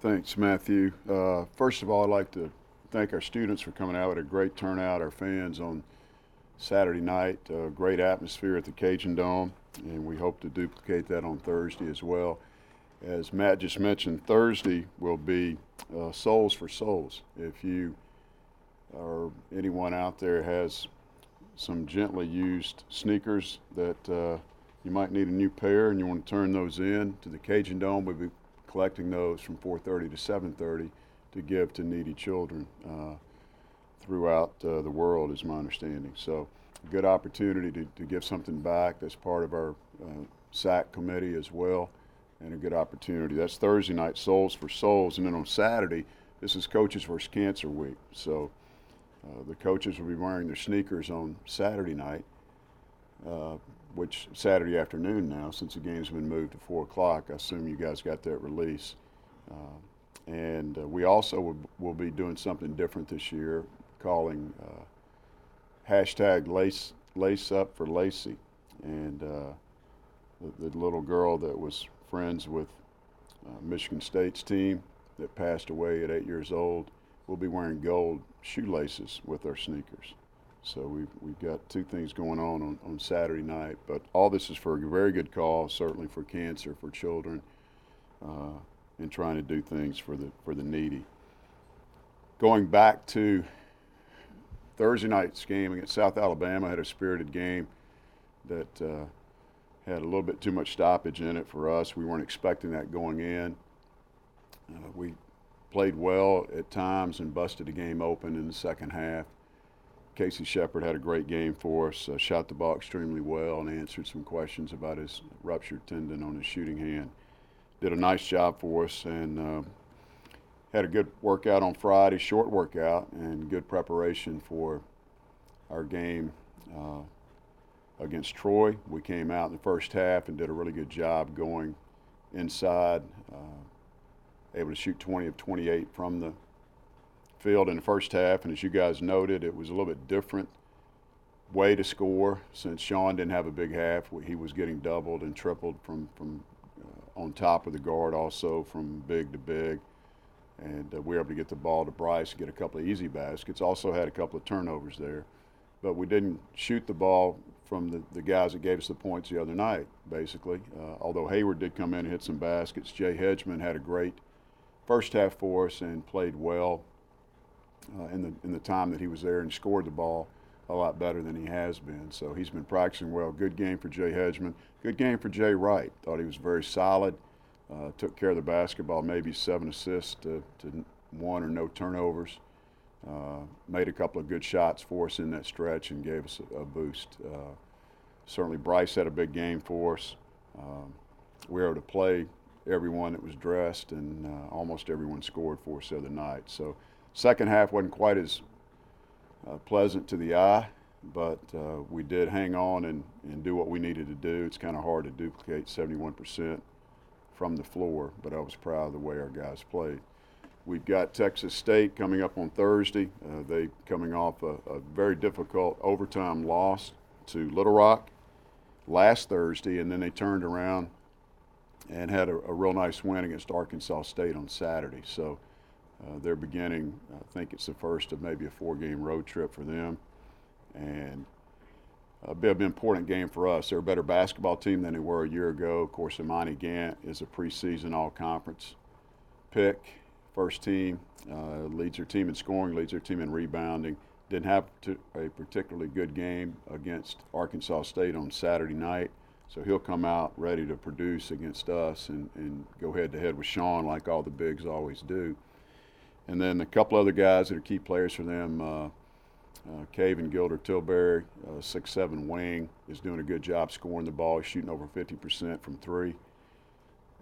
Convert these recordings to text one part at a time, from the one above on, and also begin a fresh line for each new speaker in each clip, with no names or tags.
Thanks, Matthew. First of all, I'd like to thank our students for coming out. We had a great turnout, our fans on Saturday night. Great atmosphere at the Cajun Dome, and we hope to duplicate that on Thursday as well. As Matt just mentioned, Thursday will be Souls for Souls. If you or anyone out there has some gently used sneakers that you might need a new pair and you want to turn those in to the Cajun Dome, we'll be collecting those from 4:30 to 7:30 to give to needy children throughout the world, is my understanding. So, a good opportunity to give something back. That's part of our SAC committee as well, and a good opportunity. That's Thursday night, Souls for Souls, and then on Saturday, this is Coaches vs. Cancer Week. So, the coaches will be wearing their sneakers on Saturday night, which Saturday afternoon now, since the game's been moved to 4 o'clock. I assume you guys got that release. And we also will be doing something different this year, calling hashtag Lace Up for Lacey. And the little girl that was friends with Michigan State's team that passed away at 8 years old will be wearing gold shoelaces with our sneakers. So we've got two things going on Saturday night. But all this is for a very good cause, certainly for cancer, for children, and trying to do things for the needy. Going back to Thursday night's game against South Alabama, had a spirited game that had a little bit too much stoppage in it for us. We weren't expecting that going in. We played well at times and busted the game open in the second half. Casey Shepard had a great game for us, shot the ball extremely well and answered some questions about his ruptured tendon on his shooting hand. Did a nice job for us, and had a good workout on Friday, short workout, and good preparation for our game against Troy. We came out in the first half and did a really good job going inside, able to shoot 20 of 28 from the field in the first half. And as you guys noted, it was a little bit different way to score since Sean didn't have a big half. He was getting doubled and tripled from on top of the guard, also from big to big. And we were able to get the ball to Bryce, get a couple of easy baskets. Also had a couple of turnovers there. But we didn't shoot the ball from the guys that gave us the points the other night, basically. Although Hayward did come in and hit some baskets. Jay Hedgeman had a great first half for us and played well in the time that he was there, and scored the ball a lot better than he has been. So he's been practicing well. Good game for Jay Hedgeman. Good game for Jay Wright. Thought he was very solid. Took care of the basketball, maybe 7 assists to 1 or no turnovers. Made a couple of good shots for us in that stretch and gave us a boost. Certainly Bryce had a big game for us. We were able to play everyone that was dressed, and almost everyone scored for us the other night. So second half wasn't quite as pleasant to the eye, but we did hang on and do what we needed to do. It's kind of hard to duplicate 71% from the floor, but I was proud of the way our guys played. We've got Texas State coming up on Thursday. They coming off a very difficult overtime loss to Little Rock last Thursday, and then they turned around and had a real nice win against Arkansas State on Saturday. So they're beginning, I think it's the first of maybe a 4-game road trip for them, and a bit of an important game for us. They're a better basketball team than they were a year ago. Of course, Imani Gant is a preseason all-conference pick, first team, leads their team in scoring, leads their team in rebounding. Didn't have a particularly good game against Arkansas State on Saturday night, so he'll come out ready to produce against us and go head-to-head with Sean like all the bigs always do. And then a couple other guys that are key players for them, Caven Gilder-Tilbury, 6'7" wing, is doing a good job scoring the ball. He's shooting over 50% from three,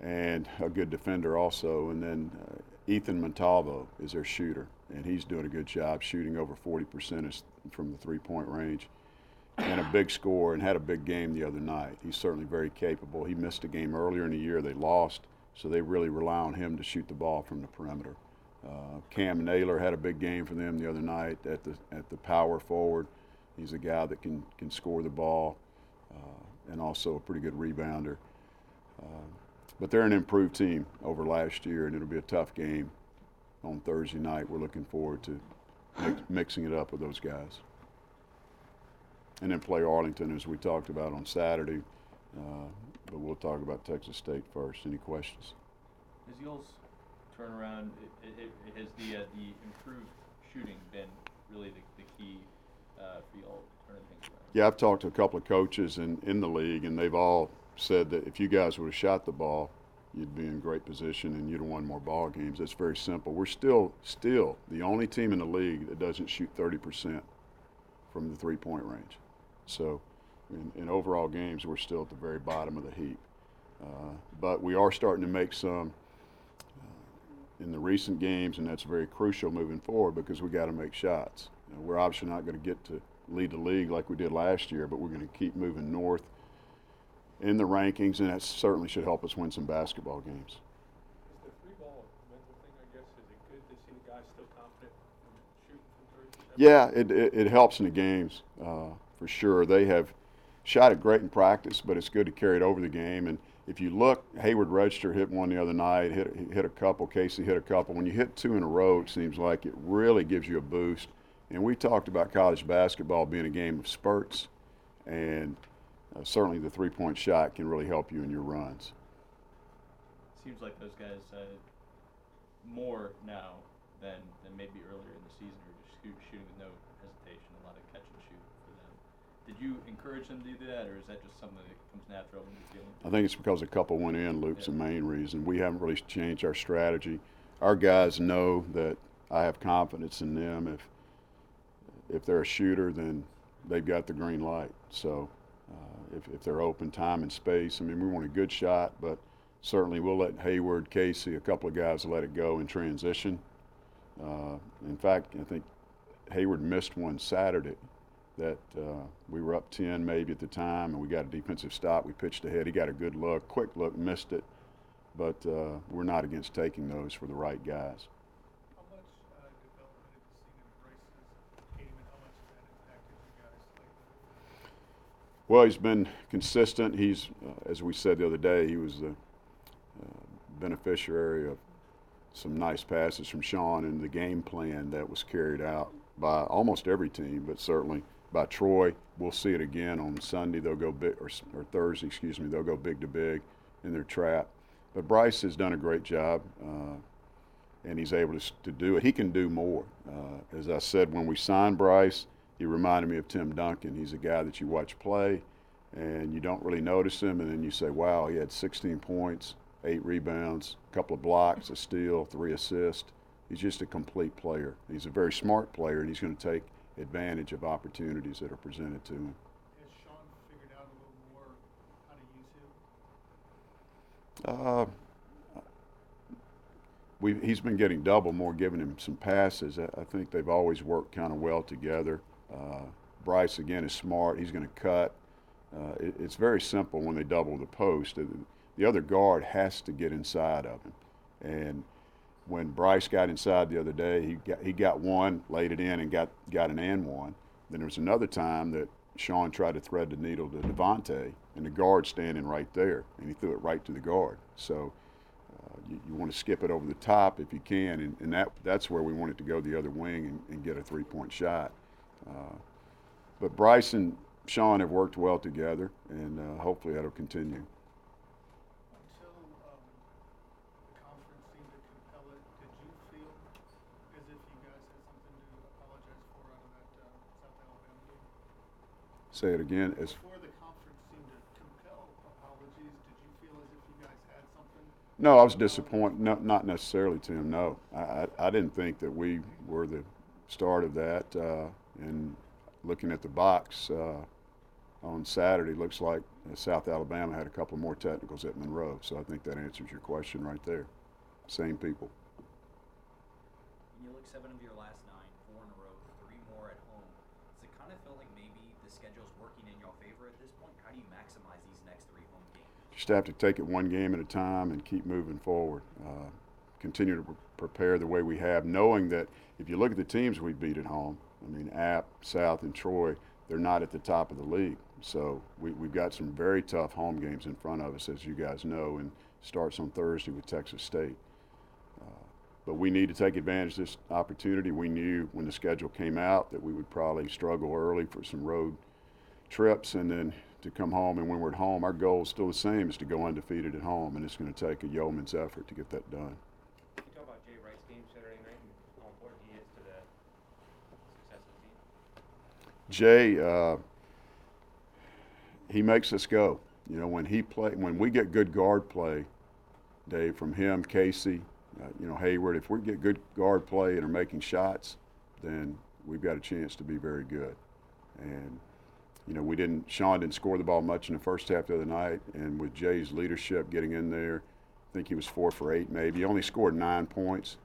and a good defender also. And then Ethan Montalvo is their shooter, and he's doing a good job shooting over 40% from the three-point range, and a big scorer, and had a big game the other night. He's certainly very capable. He missed a game earlier in the year. They lost, so they really rely on him to shoot the ball from the perimeter. Cam Naylor had a big game for them the other night at the power forward. He's a guy that can score the ball and also a pretty good rebounder. But they're an improved team over last year, and it'll be a tough game on Thursday night. We're looking forward to mixing it up with those guys. And then play Arlington, as we talked about on Saturday. But we'll talk about Texas State first. Any questions?
Has y'all's turnaround, has the improved shooting been really the key for y'all turning things around?
Yeah, I've talked to a couple of coaches in the league, and they've all said that if you guys would have shot the ball, you'd be in great position and you'd have won more ball games. It's very simple. We're still the only team in the league that doesn't shoot 30% from the three-point range. So in overall games, we're still at the very bottom of the heap. But we are starting to make some in the recent games, and that's very crucial moving forward because we got to make shots. We're obviously not going to get to lead the league like we did last year, but we're going to keep moving north in the rankings, and that certainly should help us win some basketball games.
Is the free ball a mental thing, I guess? Is it good to see the guys still confident from shooting from 30?
Yeah, it helps in the games for sure. They have shot it great in practice, but it's good to carry it over the game. And if you look, Hayward Register hit one the other night, hit a couple, Casey hit a couple. When you hit two in a row, it seems like it really gives you a boost. And we talked about college basketball being a game of spurts, and certainly the three-point shot can really help you in your runs.
Seems like those guys more now than maybe earlier in the season are just shooting with no hesitation, a lot of catch and shoot for them. Did you encourage them to do that, or is that just something that comes natural when you're feeling?
I think it's because a couple went in, Luke's the main reason. We haven't really changed our strategy. Our guys know that I have confidence in them. If they're a shooter, then they've got the green light. So if they're open time and space, I mean, we want a good shot, but certainly we'll let Hayward, Casey, a couple of guys let it go in transition. In fact, I think Hayward missed one Saturday that we were up 10 maybe at the time, and we got a defensive stop. We pitched ahead. He got a good look, quick look, missed it. But we're not against taking those for the right guys.
How much development have you seen in Bryce's game, and how much has that impacted you guys lately?
Well, he's been consistent. He's, as we said the other day, he was the beneficiary of some nice passes from Sean and the game plan that was carried out by almost every team, but certainly by Troy. We'll see it again on Sunday. They'll go big, or Thursday, excuse me. They'll go big to big in their trap. But Bryce has done a great job, and he's able to do it. He can do more. As I said, when we signed Bryce, he reminded me of Tim Duncan. He's a guy that you watch play, and you don't really notice him, and then you say, wow, he had 16 points, 8 rebounds, a couple of blocks, a steal, 3 assists. He's just a complete player. He's a very smart player, and he's going to take advantage of opportunities that are presented to him.
Has Sean figured out a little more how to use him?
He's been getting double more, giving him some passes. I think they've always worked kind of well together. Bryce, again, is smart. He's going to cut. It's very simple when they double the post. The other guard has to get inside of him. And when Bryce got inside the other day, he got one, laid it in, and got an and one. Then there was another time that Sean tried to thread the needle to Devontae, and the guard standing right there, and he threw it right to the guard. So you want to skip it over the top if you can, and that's where we want it to go the other wing and get a three-point shot. But Bryce and Sean have worked well together, and hopefully that'll continue.
Until the conference seemed to compel it, did you feel as if you guys had something to apologize for out of that South Alabama game?
Say it again.
Before the conference seemed to compel apologies, did you feel as if you guys had something?
No, I was disappointed. No, not necessarily, Tim. No, I didn't think that we were the start of that. And looking at the box on Saturday, looks like South Alabama had a couple more technicals at Monroe. So I think that answers your question right there. Same people.
You look 7 of your last 9, 4 in a row, 3 more at home. Does it kind of feel like maybe the schedule's working in your favor at this point? How do you maximize these next 3 home games?
Just have to take it one game at a time and keep moving forward. Continue to prepare the way we have, knowing that if you look at the teams we beat at home, I mean, App, South, and Troy, they're not at the top of the league. So we've got some very tough home games in front of us, as you guys know, and starts on Thursday with Texas State. But we need to take advantage of this opportunity. We knew when the schedule came out that we would probably struggle early for some road trips and then to come home. And when we're at home, our goal is still the same, is to go undefeated at home, and it's going to take a yeoman's effort to get that done.
Can you talk about Jay Wright's game Saturday night and how important he is to the success of the team?
Jay, he makes us go. You know, when we get good guard play, Dave, from him, Casey, Hayward, if we get good guard play and are making shots, then we've got a chance to be very good. And, Sean didn't score the ball much in the first half the other night, and with Jay's leadership getting in there, I think he was 4 for 8 maybe. He only scored 9 points,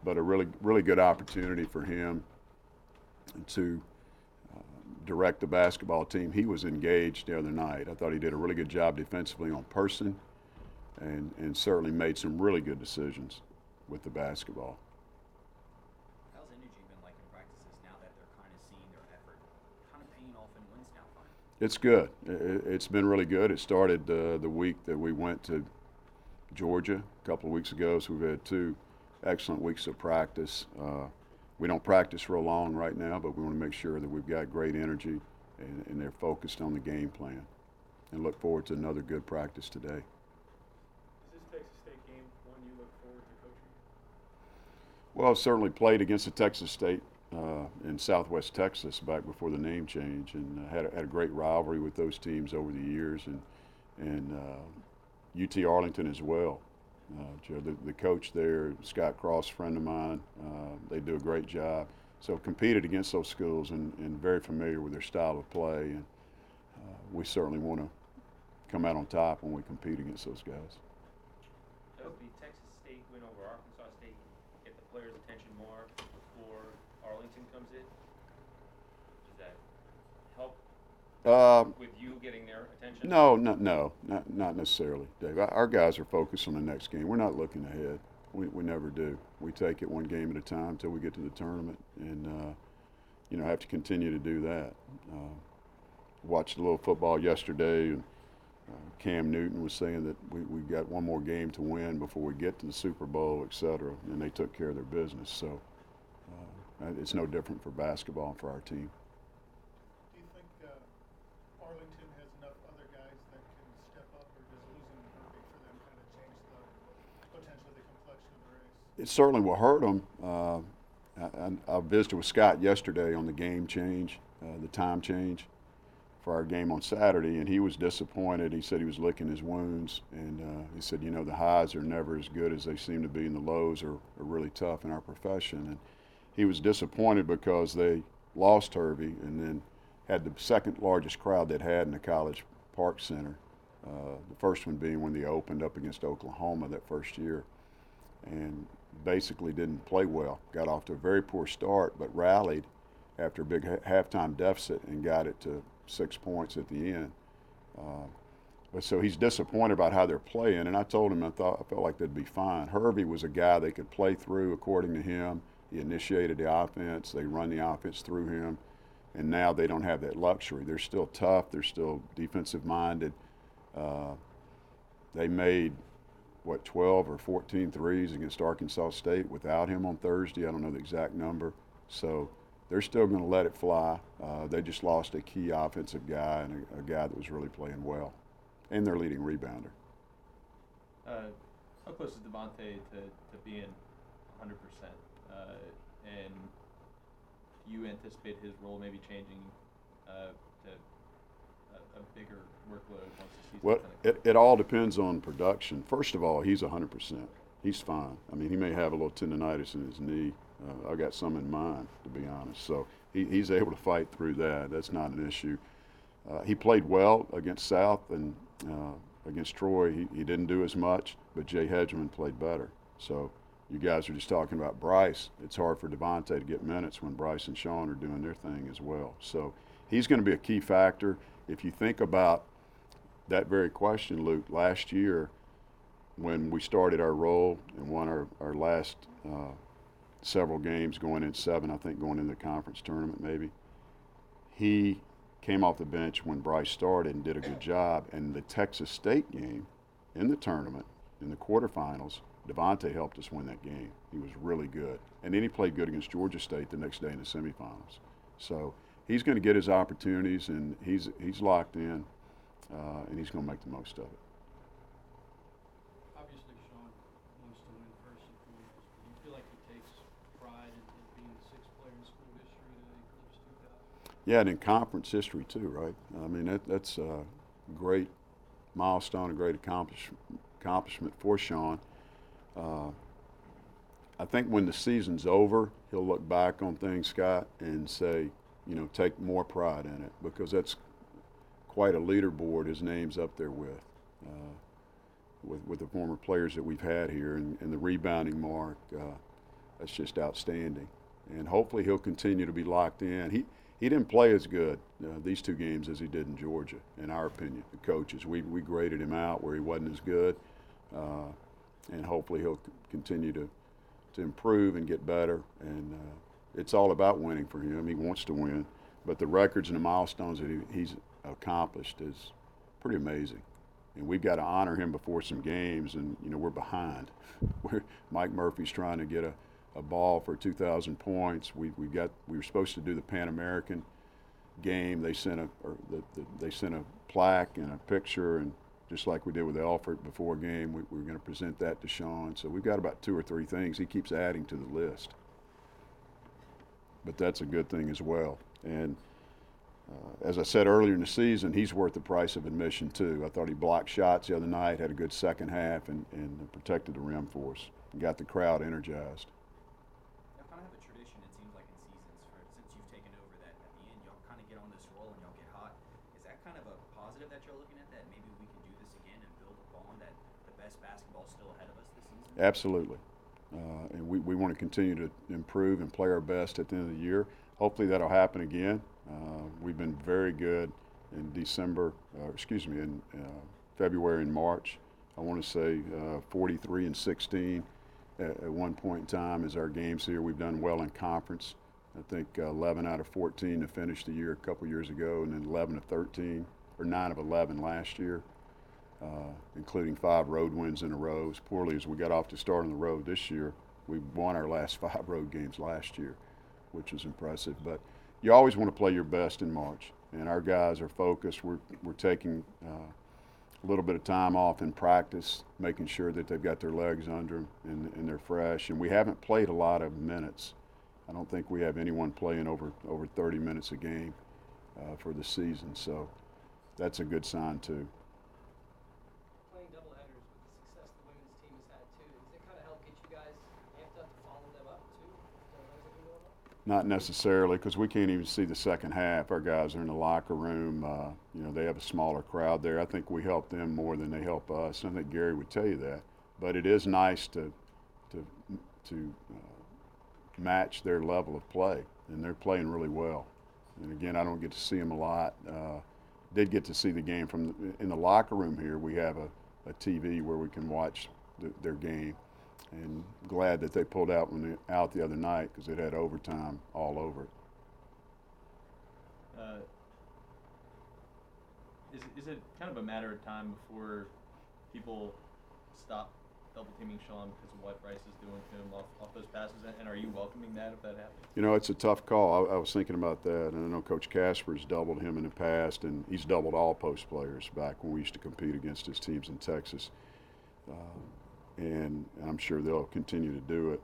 but a really, really good opportunity for him to direct the basketball team. He was engaged the other night. I thought he did a really good job defensively on person and certainly made some really good decisions with the basketball.
How's energy been like in practices now that they're kind of seeing their effort kind of paying off in wins now finally?
It's good. It's been really good. It started the week that we went to Georgia a couple of weeks ago, so we've had 2 excellent weeks of practice. We don't practice real long right now, but we want to make sure that we've got great energy and they're focused on the game plan, and look forward to another good practice today.
Is this Texas State game one you look forward to coaching?
Well, certainly played against the Texas State in Southwest Texas back before the name change, and had a great rivalry with those teams over the years, and UT Arlington as well. Joe, the coach there, Scott Cross, friend of mine, they do a great job. So competed against those schools and very familiar with their style of play, and we certainly want to come out on top when we compete against those guys.
Does the Texas State win over Arkansas State get the players' attention more before Arlington comes in? Does that help with you getting their attention?
No, not necessarily, Dave. Our guys are focused on the next game. We're not looking ahead. We never do. We take it one game at a time until we get to the tournament, and have to continue to do that. Watched a little football yesterday, and Cam Newton was saying that we got one more game to win before we get to the Super Bowl, et cetera, and they took care of their business. So it's no different for basketball and for our team.
Do you think Arlington has enough other guys that can step up, or does losing Herbie for them kind of change potentially the complexion of the race?
It certainly will hurt them. I visited with Scott yesterday on the game change, the time change for our game on Saturday, and he was disappointed. He said he was licking his wounds, and he said, the highs are never as good as they seem to be, and the lows are really tough in our profession. And he was disappointed because they lost Herbie and then had the second largest crowd they'd had in the College Park Center, the first one being when they opened up against Oklahoma that first year, and basically didn't play well. Got off to a very poor start, but rallied after a big halftime deficit and got it to 6 points at the end. But so he's disappointed about how they're playing, and I told him I felt like they'd be fine. Hervey was a guy they could play through according to him. He initiated the offense. They run the offense through him, and now they don't have that luxury. They're still tough. They're still defensive-minded. They made 12 or 14 threes against Arkansas State without him on Thursday. I don't know the exact number. So they're still going to let it fly. They just lost a key offensive guy and a guy that was really playing well, and their leading rebounder.
How close is Devontae to being 100%? And do you anticipate his role maybe changing to a bigger workload once the season?
Well, it all depends on production. First of all, he's 100%. He's fine. I mean, he may have a little tendonitis in his knee. I got some in mine, to be honest. So he's able to fight through that. That's not an issue. He played well against South and against Troy. He didn't do as much, but Jay Hedgeman played better. So you guys are just talking about Bryce. It's hard for Devontae to get minutes when Bryce and Sean are doing their thing as well. So he's going to be a key factor. If you think about that very question, Luke, last year when we started our role and won our last several games, going in 7, I think, going into the conference tournament maybe, he came off the bench when Bryce started and did a good job. And the Texas State game in the tournament, in the quarterfinals, Devontae helped us win that game. He was really good. And then he played good against Georgia State the next day in the semifinals. So he's going to get his opportunities, and he's locked in, and he's going to make the most of it.
Obviously, Sean wants to win first and foremost, but do you feel like he takes pride in being the sixth player in school history to eclipse 2,000?
Yeah, and in conference history too, right? I mean, that's a great milestone, a great accomplishment for Sean. I think when the season's over, he'll look back on things, Scott, and say, you know, take more pride in it, because that's quite a leaderboard his name's up there with the former players that we've had here, and the rebounding mark. That's just outstanding, and hopefully he'll continue to be locked in. He didn't play as good these two games as he did in Georgia, in our opinion. The coaches, we graded him out where he wasn't as good, and hopefully he'll continue to improve and get better. And it's all about winning for him. He wants to win, but the records and the milestones that he's accomplished is pretty amazing. And we've got to honor him before some games, and you know we're behind. Mike Murphy's trying to get a ball for 2,000 points. We were supposed to do the Pan American game. They sent a plaque and a picture, and just like we did with Alfred before game, we were going to present that to Sean. So we've got about 2 or 3 things. He keeps adding to the list, but that's a good thing as well. And as I said earlier in the season, he's worth the price of admission too. I thought he blocked shots the other night, had a good second half, and protected the rim for us, and got the crowd energized.
Y'all kind of have a tradition, it seems like, in seasons since you've taken over, that at the end y'all kind of get on this roll and y'all get hot. Is that kind of a positive that you're looking at, that maybe we can do this again and build upon that the best basketball is still ahead of us this season?
Absolutely. And we want to continue to improve and play our best at the end of the year. Hopefully that'll happen again. We've been very good in in February and March. I want to say 43-16 at one point in time is our games here. We've done well in conference. I think 11 out of 14 to finish the year a couple years ago, and then 11 of 13, or 9 of 11 last year, including 5 road wins in a row. As poorly as we got off to start on the road this year, we won our last 5 road games last year, which is impressive. But you always want to play your best in March, and our guys are focused. We're taking a little bit of time off in practice, making sure that they've got their legs under them and they're fresh. And we haven't played a lot of minutes. I don't think we have anyone playing over 30 minutes a game for the season, so that's a good sign too.
Playing doubleheaders with the success the women's team has had too, does it kind of help get you guys amped up to follow them up too?
Not necessarily, because we can't even see the second half. Our guys are in the locker room. You know, they have a smaller crowd there. I think we help them more than they help us. I think Gary would tell you that. But it is nice to match their level of play, and they're playing really well. And again, I don't get to see them a lot. Did get to see the game in the locker room here. We have a TV where we can watch their game. And glad that they pulled out the other night, because it had overtime all over it.
Is it kind of a matter of time before people stop double teaming Sean because of what Bryce is doing to him off those passes? And are you welcoming that if that happens?
You know, it's a tough call. I was thinking about that, and I know Coach Casper's doubled him in the past, and he's doubled all post players back when we used to compete against his teams in Texas. And I'm sure they'll continue to do it.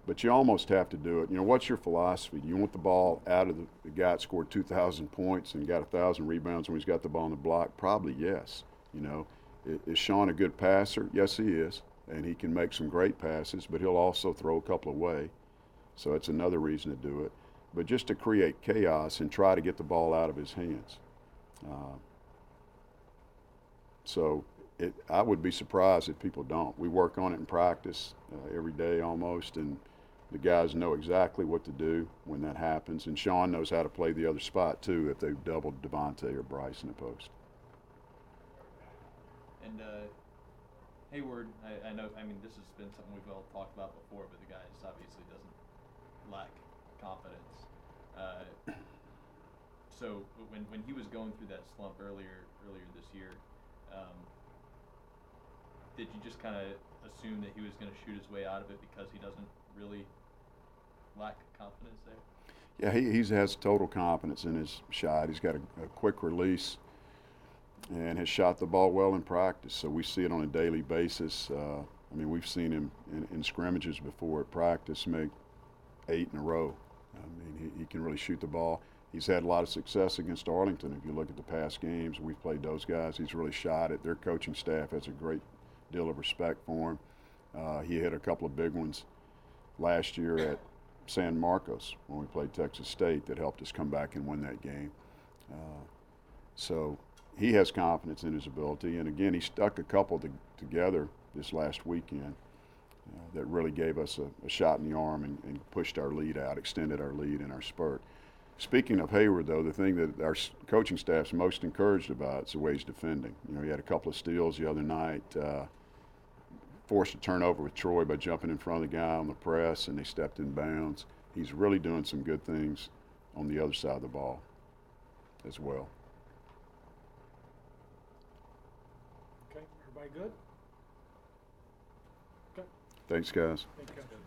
But you almost have to do it. You know, what's your philosophy? Do you want the ball out of the guy that scored 2,000 points and got 1,000 rebounds when he's got the ball on the block? Probably yes. You know, is Sean a good passer? Yes, he is. And he can make some great passes, but he'll also throw a couple away. So it's another reason to do it. But just to create chaos and try to get the ball out of his hands. I would be surprised if people don't. We work on it in practice every day almost, and the guys know exactly what to do when that happens. And Sean knows how to play the other spot too if they've doubled Devontae or Bryce in the post.
And Hayward, I know, I mean, this has been something we've all talked about before, but the guy just obviously doesn't lack confidence. So when he was going through that slump earlier this year, did you just kind of assume that he was going to shoot his way out of it because he doesn't really lack confidence there?
Yeah, he has total confidence in his shot. He's got a quick release and has shot the ball well in practice. So we see it on a daily basis. I mean, we've seen him in scrimmages before at practice make 8 in a row. I mean, he can really shoot the ball. He's had a lot of success against Arlington. If you look at the past games, we've played those guys. He's really shot it. Their coaching staff has a great deal of respect for him. He hit a couple of big ones last year at San Marcos when we played Texas State that helped us come back and win that game. So he has confidence in his ability. And again, he stuck a couple together this last weekend that really gave us a shot in the arm and pushed our lead out, extended our lead in our spurt. Speaking of Hayward, though, the thing that our coaching staff's most encouraged about is the way he's defending. You know, he had a couple of steals the other night, forced a turnover with Troy by jumping in front of the guy on the press, and they stepped in bounds. He's really doing some good things on the other side of the ball as well.
Okay, everybody good? Okay,
Thanks, guys.
thank you.